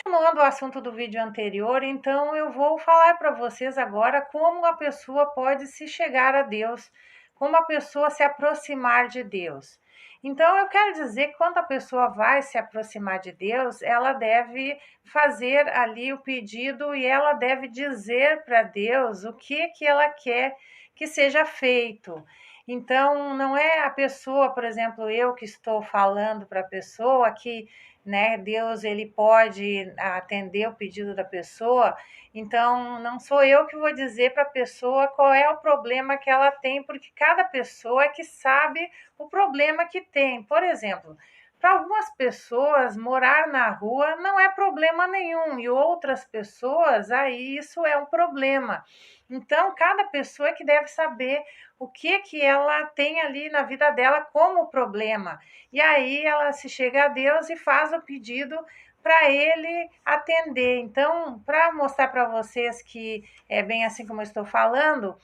Continuando o assunto do vídeo anterior, então eu vou falar para vocês agora como a pessoa pode se chegar a Deus, como a pessoa se aproximar de Deus. Então eu quero dizer que quando a pessoa vai se aproximar de Deus, ela deve fazer ali o pedido e ela deve dizer para Deus o que ela quer que seja feito. Então, não é a pessoa, por exemplo, eu que estou falando para a pessoa que, né, Deus ele pode atender o pedido da pessoa. Então, não sou eu que vou dizer para a pessoa qual é o problema que ela tem, porque cada pessoa é que sabe o problema que tem. Por exemplo, para algumas pessoas, morar na rua não é problema nenhum, e outras pessoas, aí isso é um problema. Então, cada pessoa é que deve saber o que ela tem ali na vida dela como problema. E aí ela se chega a Deus e faz o pedido para ele atender. Então, para mostrar para vocês que é bem assim como eu estou falando,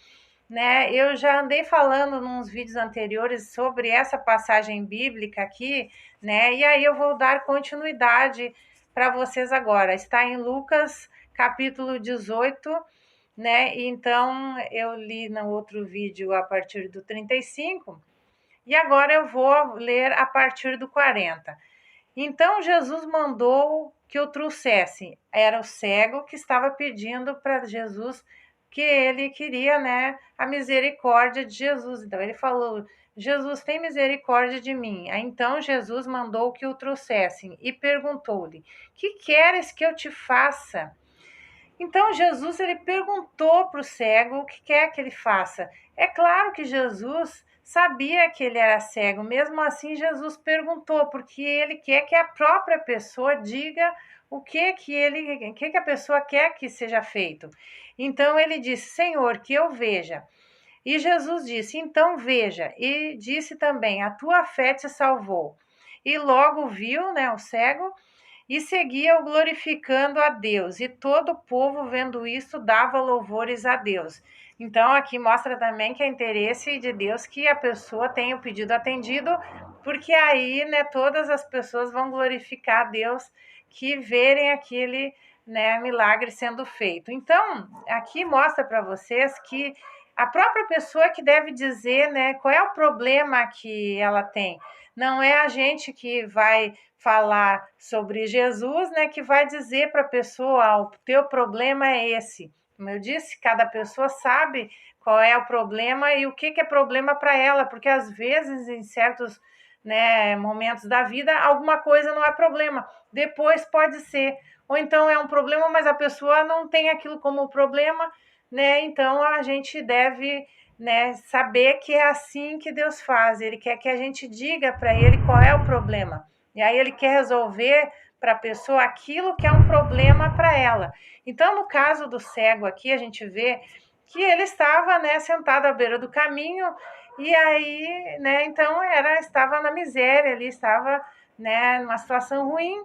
né? Eu já andei falando nos vídeos anteriores sobre essa passagem bíblica aqui, né? E aí eu vou dar continuidade para vocês agora. Está em Lucas, capítulo 18, né? Então eu li no outro vídeo a partir do 35 e agora eu vou ler a partir do 40. Então Jesus mandou que o trouxessem. Era o cego que estava pedindo para Jesus, que ele queria, né, a misericórdia de Jesus. Então ele falou: Jesus, tem misericórdia de mim. Aí então Jesus mandou que o trouxessem e perguntou-lhe: que queres que eu te faça? Então Jesus ele perguntou para o cego o que quer que ele faça. É claro que Jesus sabia que ele era cego, mesmo assim Jesus perguntou, porque ele quer que a própria pessoa diga o que a pessoa quer que seja feito. Então ele disse: Senhor, que eu veja. E Jesus disse: então veja. E disse também: a tua fé te salvou. E logo viu, né, o cego, e seguia-o glorificando a Deus, e todo o povo, vendo isso, dava louvores a Deus. Então, aqui mostra também que é interesse de Deus que a pessoa tenha o pedido atendido, porque aí, né, todas as pessoas vão glorificar a Deus que verem aquele, né, milagre sendo feito. Então, aqui mostra para vocês que a própria pessoa que deve dizer, né, qual é o problema que ela tem. Não é a gente que vai falar sobre Jesus, né, que vai dizer para a pessoa: o teu problema é esse. Como eu disse, cada pessoa sabe qual é o problema e o que é problema para ela, porque às vezes em certos, né, momentos da vida alguma coisa não é problema, depois pode ser, ou então é um problema, mas a pessoa não tem aquilo como problema, né? Então a gente deve, né, saber que é assim que Deus faz. Ele quer que a gente diga para ele qual é o problema. E aí ele quer resolver para a pessoa aquilo que é um problema para ela. Então, no caso do cego aqui, a gente vê que ele estava, né, sentado à beira do caminho e aí, né, então estava na miséria, ele estava, né, numa situação ruim.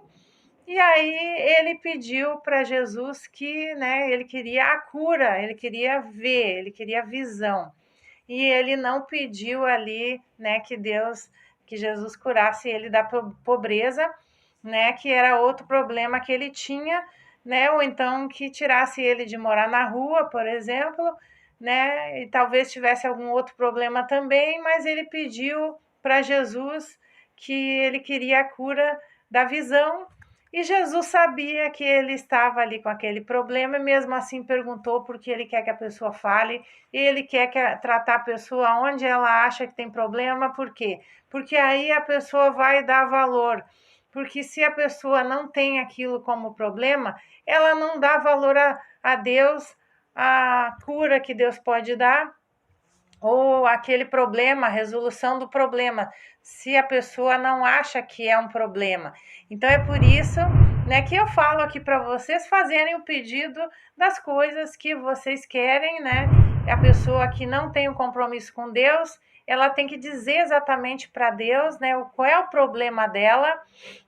E aí ele pediu para Jesus que, né, ele queria a cura, ele queria ver, ele queria visão. E ele não pediu ali, né, que Jesus curasse ele da pobreza, né, que era outro problema que ele tinha, né, ou então que tirasse ele de morar na rua, por exemplo, né, e talvez tivesse algum outro problema também, mas ele pediu para Jesus que ele queria a cura da visão. E Jesus sabia que ele estava ali com aquele problema e mesmo assim perguntou porque ele quer que a pessoa fale, e ele quer tratar a pessoa onde ela acha que tem problema. Por quê? Porque aí a pessoa vai dar valor. Porque se a pessoa não tem aquilo como problema, ela não dá valor a Deus, a cura que Deus pode dar, ou aquele problema, a resolução do problema, se a pessoa não acha que é um problema. Então é por isso, né, que eu falo aqui para vocês fazerem o pedido das coisas que vocês querem, né? A pessoa que não tem um compromisso com Deus, ela tem que dizer exatamente para Deus, né, qual é o problema dela,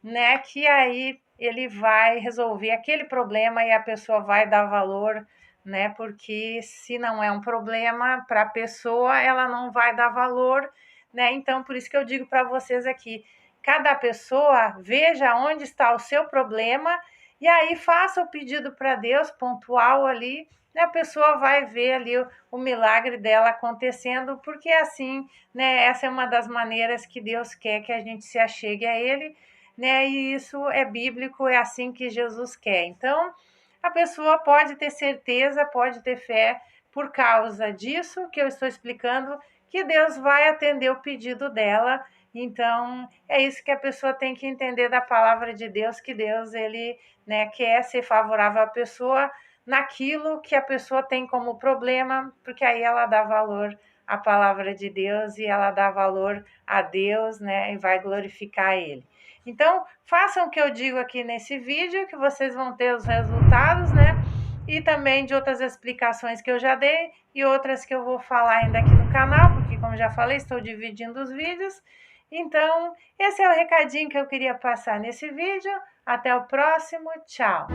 né, que aí ele vai resolver aquele problema e a pessoa vai dar valor, né? Porque se não é um problema para a pessoa, ela não vai dar valor, né? Então, por isso que eu digo para vocês aqui, cada pessoa veja onde está o seu problema E aí faça o pedido para Deus, pontual ali, né? A pessoa vai ver ali o milagre dela acontecendo, porque assim, né? Essa é uma das maneiras que Deus quer que a gente se achegue a Ele, né? E isso é bíblico, é assim que Jesus quer. Então, a pessoa pode ter certeza, pode ter fé, por causa disso que eu estou explicando, que Deus vai atender o pedido dela. Então, é isso que a pessoa tem que entender da palavra de Deus, que Deus, ele, né, quer ser favorável à pessoa naquilo que a pessoa tem como problema, porque aí ela dá valor à palavra de Deus e ela dá valor a Deus, né, e vai glorificar Ele. Então, façam o que eu digo aqui nesse vídeo, que vocês vão ter os resultados, né? E também de outras explicações que eu já dei e outras que eu vou falar ainda aqui no canal, porque como já falei, estou dividindo os vídeos. Então, esse é o recadinho que eu queria passar nesse vídeo. Até o próximo, tchau!